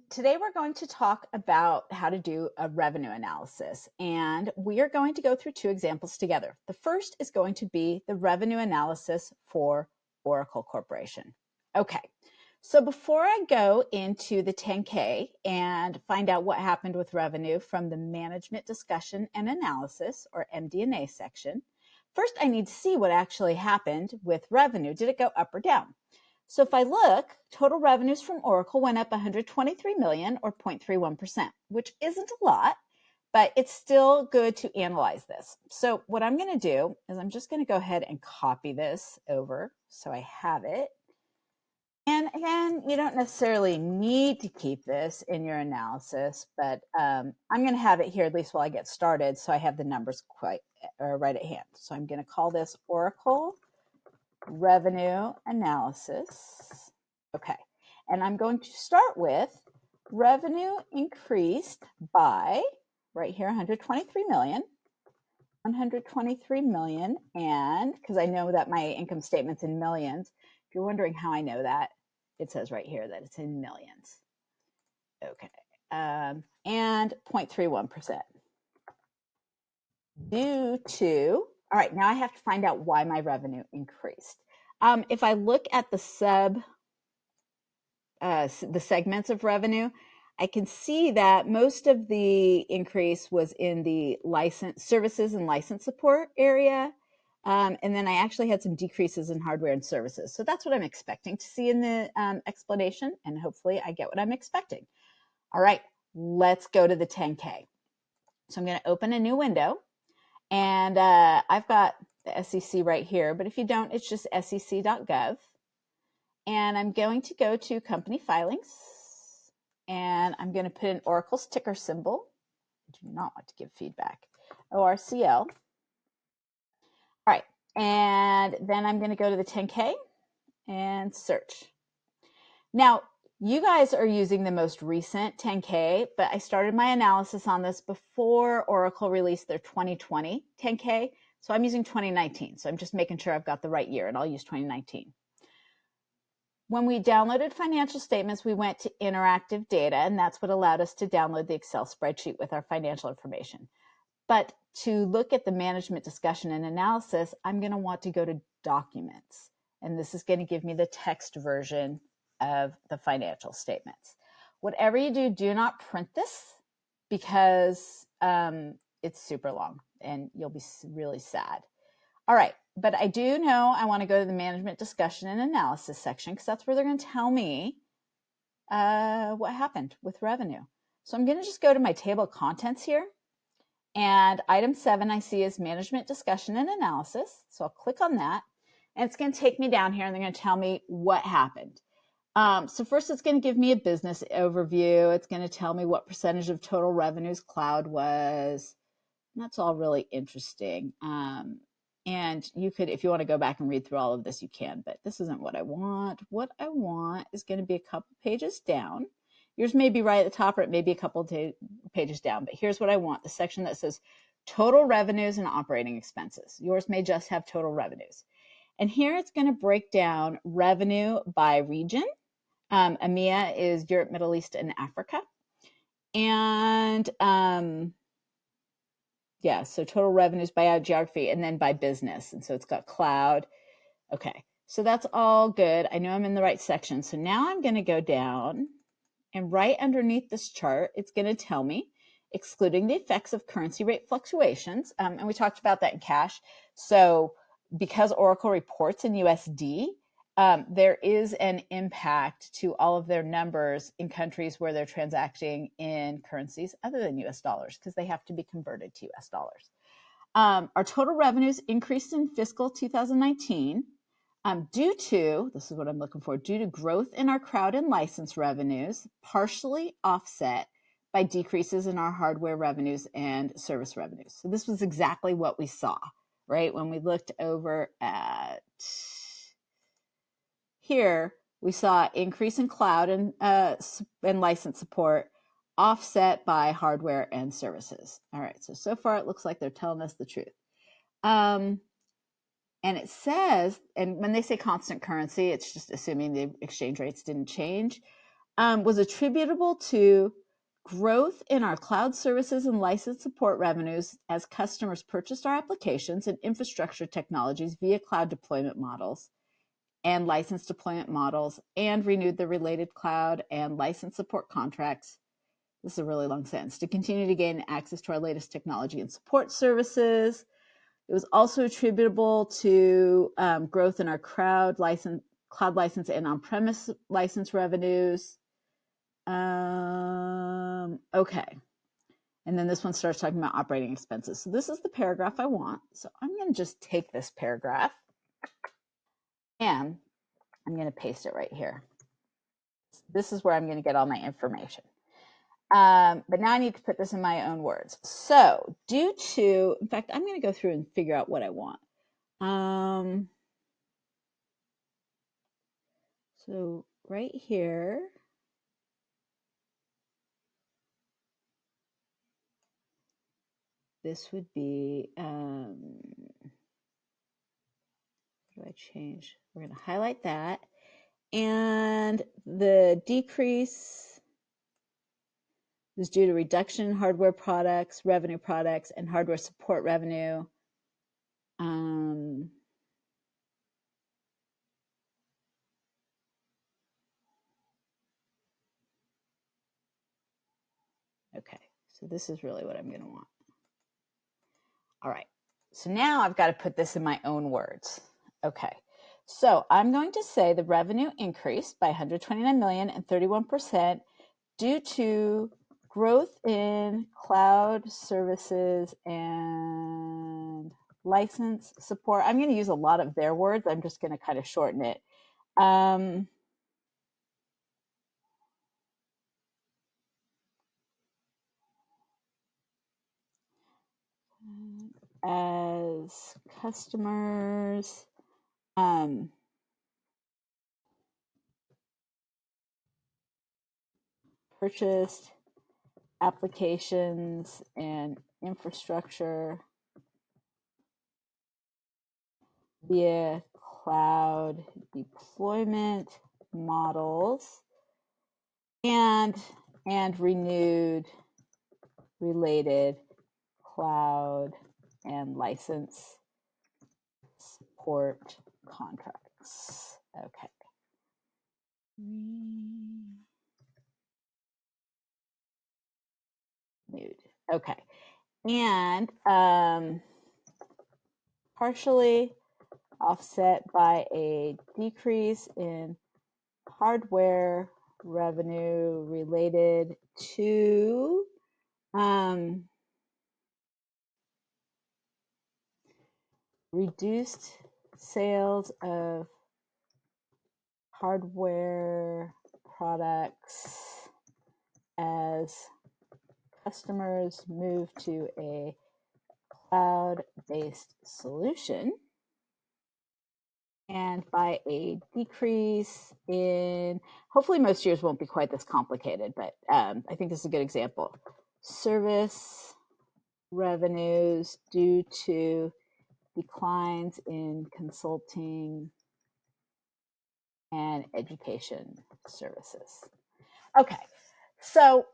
Today we're going to talk about how to do a revenue analysis, and we are going to go through two examples together. The first is going to be the revenue analysis for Oracle Corporation. Okay, so before I go into the 10K and find out what happened with revenue from the Management Discussion and Analysis, or MD&A section, first I need to see what actually happened with revenue. Did it go up or down? So if I look, total revenues from Oracle went up 123 million or 0.31%, which isn't a lot, but it's still good to analyze this. So what I'm going to do is I'm just going to go ahead and copy this over so I have it. And again, you don't necessarily need to keep this in your analysis, but I'm going to have it here at least while I get started so I have the numbers right at hand. So I'm going to call this Oracle Revenue Analysis. Okay, and I'm going to start with revenue increased by, right here, 123 million. 123 million, and because I know that my income statement's in millions, if you're wondering how I know that, it says right here that it's in millions. Okay, and 0.31%. Due to, all right, now I have to find out why my revenue increased. If I look at the segments of revenue, I can see that most of the increase was in the license services and license support area. And then I actually had some decreases in hardware and services. So that's what I'm expecting to see in the explanation, and hopefully I get what I'm expecting. All right, let's go to the 10K. So I'm going to open a new window, and I've got the SEC right here, but if you don't, it's just sec.gov. And I'm going to go to company filings, and I'm going to put in Oracle's ticker symbol. I do not want to give feedback. ORCL. All right, and then I'm going to go to the 10K and search. Now, you guys are using the most recent 10K, but I started my analysis on this before Oracle released their 2020 10K, so I'm using 2019. So I'm just making sure I've got the right year, and I'll use 2019. When we downloaded financial statements, we went to interactive data, and that's what allowed us to download the Excel spreadsheet with our financial information. But to look at the management discussion and analysis, I'm going to want to go to documents, and this is going to give me the text version of the financial statements. Whatever you do, do not print this because it's super long and you'll be really sad. All right, but I do know I want to go to the management discussion and analysis section because that's where they're going to tell me what happened with revenue. So I'm going to just go to my table of contents here. And item 7 I see is management discussion and analysis. So I'll click on that. And it's going to take me down here and they're going to tell me what happened. So first it's going to give me a business overview. It's going to tell me what percentage of total revenues cloud was. And that's all really interesting. And you could, if you want to go back and read through all of this, you can, but this isn't what I want. What I want is going to be a couple pages down. Yours may be right at the top, or it may be a couple pages down, but here's what I want. The section that says total revenues and operating expenses. Yours may just have total revenues. And here it's going to break down revenue by region. EMEA is Europe, Middle East, and Africa. And yeah, so total revenues by geography and then by business. And so it's got cloud. Okay, so that's all good. I know I'm in the right section. So now I'm going to go down, and right underneath this chart, it's going to tell me, excluding the effects of currency rate fluctuations. And we talked about that in cash. So because Oracle reports in USD, there is an impact to all of their numbers in countries where they're transacting in currencies other than US dollars because they have to be converted to US dollars. Our total revenues increased in fiscal 2019 due to, this is what I'm looking for, due to growth in our crowd and license revenues, partially offset by decreases in our hardware revenues and service revenues. So this was exactly what we saw, right? When we looked over at here, we saw increase in cloud and license support offset by hardware and services. All right, so far it looks like they're telling us the truth. And it says, and when they say constant currency, it's just assuming the exchange rates didn't change. was attributable to growth in our cloud services and license support revenues as customers purchased our applications and infrastructure technologies via cloud deployment models and license deployment models, and renewed the related cloud and license support contracts. This is a really long sentence. To continue to gain access to our latest technology and support services. It was also attributable to growth in our cloud license and on-premise license revenues. Okay. And then this one starts talking about operating expenses. So this is the paragraph I want. So I'm going to just take this paragraph and I'm going to paste it right here. This is where I'm going to get all my information. But now I need to put this in my own words. So due to, in fact, I'm going to go through and figure out what I want. So right here, this would be, what do I change? We're going to highlight that. And the decrease is due to reduction in hardware products, revenue products, and hardware support revenue. Okay, so this is really what I'm going to want. All right, so now I've got to put this in my own words. Okay, so I'm going to say the revenue increased by 129 million and 31% due to growth in cloud services and license support. I'm going to use a lot of their words. I'm just going to kind of shorten it. As customers purchased applications and infrastructure via cloud deployment models and renewed related cloud and license support contracts. Okay. Renewed. Okay. And partially offset by a decrease in hardware revenue related to reduced sales of hardware products as customers move to a cloud-based solution, and by a decrease in, hopefully most years won't be quite this complicated, but I think this is a good example. Service revenues due to declines in consulting and education services. Okay, so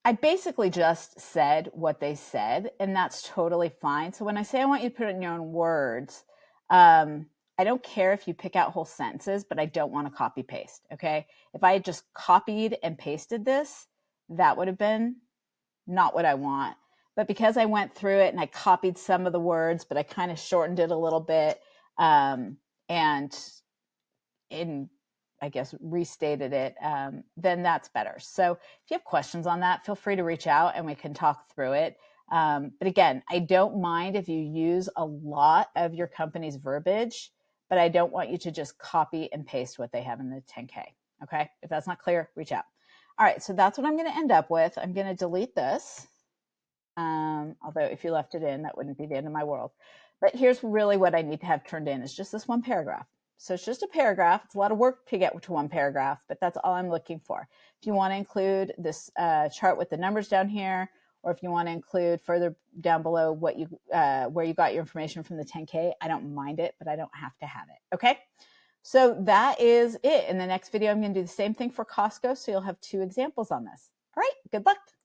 I basically just said what they said, and that's totally fine. So when I say I want you to put it in your own words, I don't care if you pick out whole sentences, but I don't want to copy paste, okay? If I had just copied and pasted this, that would have been not what I want. But because I went through it and I copied some of the words, but I kind of shortened it a little bit, and I guess restated it, then that's better. So if you have questions on that, feel free to reach out and we can talk through it. But again, I don't mind if you use a lot of your company's verbiage, but I don't want you to just copy and paste what they have in the 10K. Okay, if that's not clear, reach out. All right, so that's what I'm going to end up with. I'm going to delete this. Although if you left it in, that wouldn't be the end of my world. But here's really what I need to have turned in is just this one paragraph. So it's just a paragraph. It's a lot of work to get to one paragraph, but that's all I'm looking for. If you want to include this chart with the numbers down here, or if you want to include further down below what you where you got your information from the 10K, I don't mind it, but I don't have to have it. Okay. So that is it. In the next video, I'm going to do the same thing for Costco, so you'll have 2 examples on this. All right, good luck.